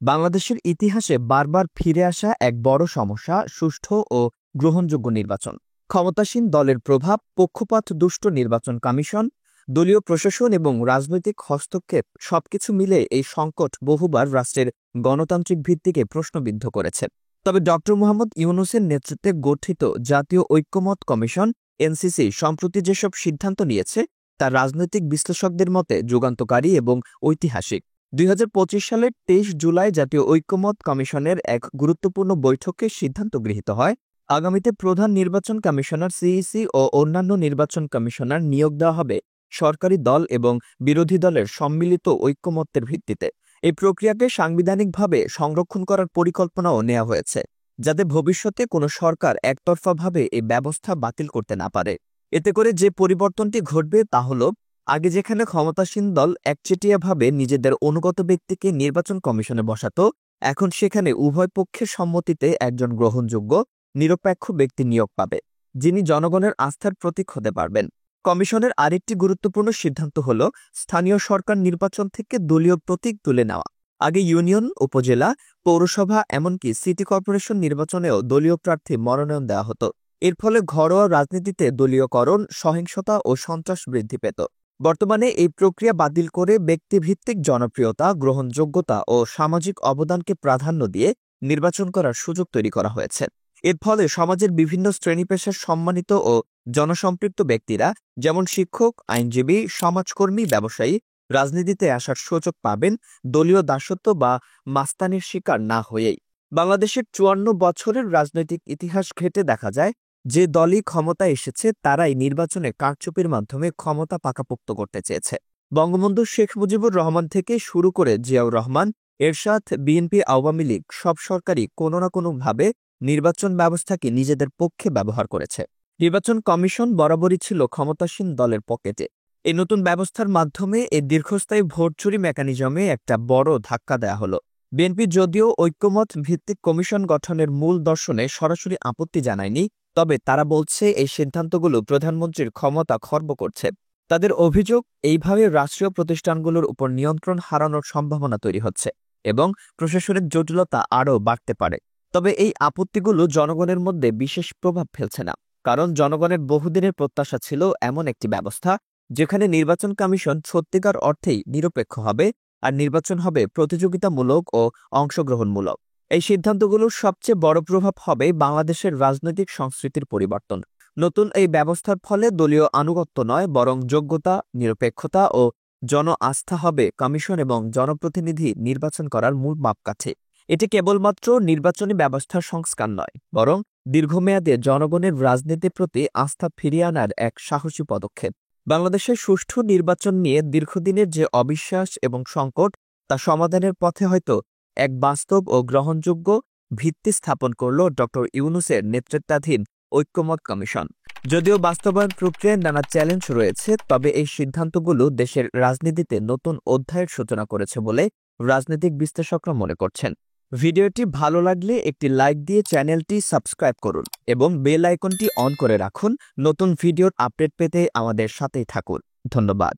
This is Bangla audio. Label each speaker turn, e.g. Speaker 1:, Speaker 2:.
Speaker 1: বাংলাদেশের ইতিহাসে বারবার ফিরে আসা এক বড় সমস্যা সুষ্ঠু ও গ্রহণযোগ্য নির্বাচন। ক্ষমতাসীন দলের প্রভাব, পক্ষপাত দুষ্ট নির্বাচন কমিশন, দলীয় প্রশাসন এবং রাজনৈতিক হস্তক্ষেপ সবকিছু মিলে এই সংকট বহুবার রাষ্ট্রের গণতান্ত্রিক ভিত্তিকে প্রশ্নবিদ্ধ করেছে। তবে ড. মোহাম্মদ ইউনূসের নেতৃত্বে গঠিত জাতীয় ঐক্যমত কমিশন এনসিসি সম্প্রতি যেসব সিদ্ধান্ত নিয়েছে তা রাজনৈতিক বিশ্লেষকদের মতে যুগান্তকারী এবং ঐতিহাসিক। ২০২৫ সালের ২৩ জুলাই জাতীয় ঐক্যমত কমিশনের এক গুরুত্বপূর্ণ বৈঠকে সিদ্ধান্ত গৃহীত হয়, আগামীতে প্রধান নির্বাচন কমিশনার সিইসি ও অন্যান্য নির্বাচন কমিশনার নিয়োগ দেওয়া হবে সরকারি দল এবং বিরোধী দলের সম্মিলিত ঐক্যমত্যের ভিত্তিতে। এই প্রক্রিয়াকে সাংবিধানিকভাবে সংরক্ষণ করার পরিকল্পনাও নেওয়া হয়েছে, যাতে ভবিষ্যতে কোনো সরকার একতরফাভাবে এই ব্যবস্থা বাতিল করতে না পারে। এতে করে যে পরিবর্তনটি ঘটবে তা হল, আগে যেখানে ক্ষমতাসীন দল একচেটিয়াভাবে নিজেদের অনুগত ব্যক্তিকে নির্বাচন কমিশনে বসাত, এখন সেখানে উভয় পক্ষের সম্মতিতে একজন গ্রহণযোগ্য, নিরপেক্ষ ব্যক্তি নিয়োগ পাবে, যিনি জনগণের আস্থার প্রতীক হতে পারবেন। কমিশনের আরেকটি গুরুত্বপূর্ণ সিদ্ধান্ত হল স্থানীয় সরকার নির্বাচন থেকে দলীয় প্রতীক তুলে নেওয়া। আগে ইউনিয়ন, উপজেলা, পৌরসভা এমনকি সিটি কর্পোরেশন নির্বাচনেও দলীয় প্রার্থী মনোনয়ন দেওয়া হতো। এর ফলে ঘরোয়া রাজনীতিতে দলীয়করণ, সহিংসতা ও সন্ত্রাস বৃদ্ধি পেত। বর্তমানে এই প্রক্রিয়া বাতিল করে ব্যক্তিভিত্তিক জনপ্রিয়তা, গ্রহণযোগ্যতা ও সামাজিক অবদানকে প্রাধান্য দিয়ে নির্বাচন করার সুযোগ তৈরি করা হয়েছে। এর ফলে সমাজের বিভিন্ন শ্রেণী-পেশার সম্মানিত ও জনসম্পৃক্ত ব্যক্তিরা, যেমন শিক্ষক, আইনজীবী, সমাজকর্মী, ব্যবসায়ী, রাজনীতিতে আসার সুযোগ পাবেন, দলীয় দাসত্ব বা মাস্তানির শিকার না হয়েই। বাংলাদেশের ৫৪ বছরের রাজনৈতিক ইতিহাস ঘেঁটে দেখা যায়, যে দলই ক্ষমতায় এসেছে তারাই নির্বাচনে কারচুপির মাধ্যমে ক্ষমতা পাকাপোক্ত করতে চেয়েছে। বঙ্গবন্ধু শেখ মুজিবুর রহমান থেকে শুরু করে জিয়াউর রহমান, এরশাদ, বিএনপি, আওয়ামী লীগ সব সরকারই কোনো না কোনোভাবে নির্বাচন ব্যবস্থাকে নিজেদের পক্ষে ব্যবহার করেছে। নির্বাচন কমিশন বরাবরই ছিল ক্ষমতাসীন দলের পকেটে। এই নতুন ব্যবস্থার মাধ্যমে এই দীর্ঘস্থায়ী ভোট চুরি মেকানিজমে একটা বড় ধাক্কা দেয়া হলো। বিএনপি যদিও ঐক্যমত ভিত্তিক কমিশন গঠনের মূল দর্শনে সরাসরি আপত্তি জানায়নি, তবে তারা বলছে এই সিদ্ধান্তগুলো প্রধানমন্ত্রীর ক্ষমতা খর্ব করছে। তাদের অভিযোগ, এইভাবে রাষ্ট্রীয় প্রতিষ্ঠানগুলোর উপর নিয়ন্ত্রণ হারানোর সম্ভাবনা তৈরি হচ্ছে এবং প্রশাসনিক জটিলতা আরও বাড়তে পারে। তবে এই আপত্তিগুলো জনগণের মধ্যে বিশেষ প্রভাব ফেলছে না, কারণ জনগণের বহুদিনের প্রত্যাশা ছিল এমন একটি ব্যবস্থা যেখানে নির্বাচন কমিশন সত্যিকার অর্থেই নিরপেক্ষ হবে আর নির্বাচন হবে প্রতিযোগিতামূলক ও অংশগ্রহণমূলক। এই সিদ্ধান্তগুলোর সবচেয়ে বড় প্রভাব হবে বাংলাদেশের রাজনৈতিক সংস্কৃতির পরিবর্তন। নতুন এই ব্যবস্থার ফলে দলীয় আনুগত্য নয়, বরং যোগ্যতা, নিরপেক্ষতা ও জন আস্থা হবে কমিশন এবং জনপ্রতিনিধি নির্বাচন করার মূল মাপকাঠি। এটি কেবলমাত্র নির্বাচনী ব্যবস্থার সংস্কার নয়, বরং দীর্ঘমেয়াদে জনগণের রাজনীতির প্রতি আস্থা ফিরিয়ে আনার এক সাহসী পদক্ষেপ। বাংলাদেশের সুষ্ঠু নির্বাচন নিয়ে দীর্ঘদিনের যে অবিশ্বাস এবং সংকট, তা সমাধানের পথে হয়তো এক বাস্তব ও গ্রহণযোগ্য ভিত্তি স্থাপন করল ড. ইউনূসের নেতৃত্বাধীন ঐক্যমত কমিশন। যদিও বাস্তবায়ন প্রক্রিয়ায় নানা চ্যালেঞ্জ রয়েছে, তবে এই সিদ্ধান্তগুলো দেশের রাজনীতিতে নতুন অধ্যায়ের সূচনা করেছে বলে রাজনৈতিক বিশ্লেষকরা মনে করছেন। ভিডিওটি ভালো লাগলে একটি লাইক দিয়ে চ্যানেলটি সাবস্ক্রাইব করুন এবং বেল আইকনটি অন করে রাখুন। নতুন ভিডিওর আপডেট পেতে আমাদের সাথেই থাকুন। ধন্যবাদ।